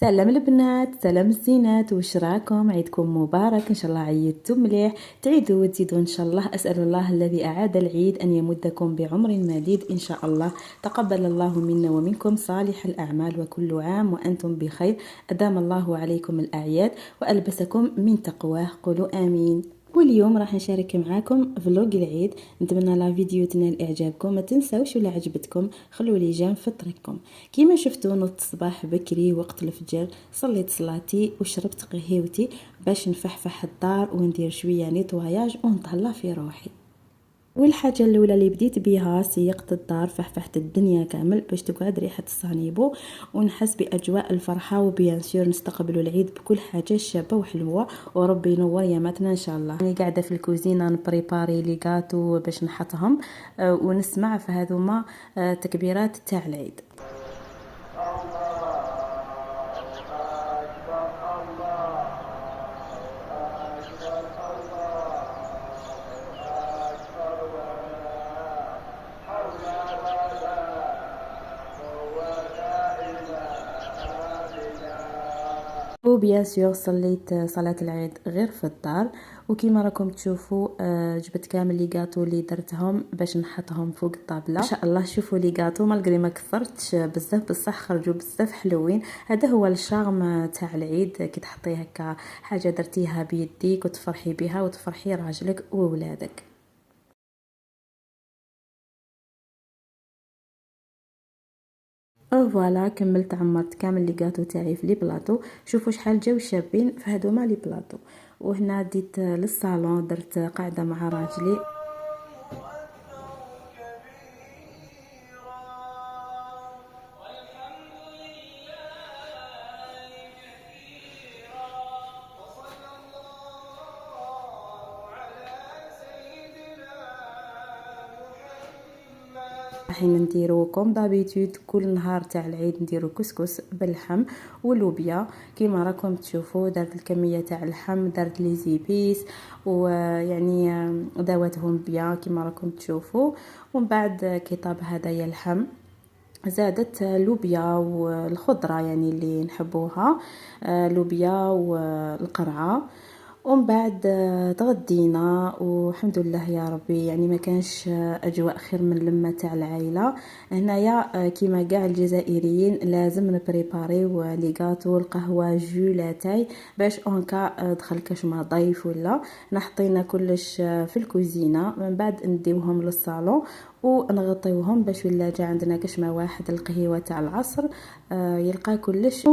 سلام البنات، سلام الزينات، واش راكم؟ عيدكم مبارك، ان شاء الله عيدتم مليح، تعيدوا وتزيدوا ان شاء الله. اسال الله الذي اعاد العيد ان يمدكم بعمر مديد ان شاء الله. تقبل الله منا ومنكم صالح الاعمال، وكل عام وانتم بخير. ادام الله عليكم الاعياد والبسكم من تقواه، قولوا امين. واليوم راح نشارك معاكم فلوق العيد. نتمنى لا فيديو تنال اعجابكم، ما تنساوش ولا عجبتكم خلوا لي جيم في طريقكم. كيما شفتوا نضت الصباح بكري وقت الفجر، صليت صلاتي وشربت قهيوتي باش نفحفح الدار وندير شويه نيطواياج ونطلع في روحي. والحاجه الاولى اللي بديت بها سيقت الدار، فحفحت الدنيا كامل باش تقعد ريحه الصانيبو ونحس باجواء الفرحه، وبيان سور نستقبلوا العيد بكل حاجه شابه وحلوه، وربي ينور ياماتنا ان شاء الله. راني قاعده في الكوزينه نبريباري لي غاتو باش نحطهم، ونسمع في هذوما تكبيرات تاع العيد. وبيان سور صليت صلاة العيد غير في الدار، وكيما راكم تشوفوا جبت كامل لي غاتو اللي درتهم باش نحطهم فوق الطابله. ما شاء الله شوفوا لي غاتو مالغري ما كثرتش بزاف بصح خرجوا بزاف حلوين. هذا هو الشارم تاع العيد، كي تحطي هكا حاجه درتيها بيديك وتفرحي بها وتفرحي راجلك وولادك. فوالا كملت عمرت كامل لي غاتو تاعي في لي بلاطو. شوفوا شحال جاو شابين في هذوما لي بلاطو. وهنا ديت للصالون درت قاعده مع راجلي. رايحين نديرو كوم دابيتود كل نهار تاع العيد نديرو كسكس باللحم واللوبيا. كيما راكم تشوفوا درت الكميه تاع اللحم، درت لي زيبيس ويعني داوتهم بيان كيما راكم تشوفوا. ومن بعد كي طاب هذايا اللحم زادت لوبيا والخضره يعني اللي نحبوها، لوبيا والقرعه. ومن بعد تغدينا والحمد لله يا ربي، يعني ما كانش اجواء خير من لمه تاع العائله. هنايا كيما كاع الجزائريين لازم نبريباريو لي غاتو، القهوه، جو لاتاي، باش اونكا دخل كشما ضيف ولا نحطينا كلش في الكوزينه. من بعد نديوهم للصالون ونغطيوهم باش ولا جا عندنا كشما واحد القهيوه تاع العصر يلقى كلش.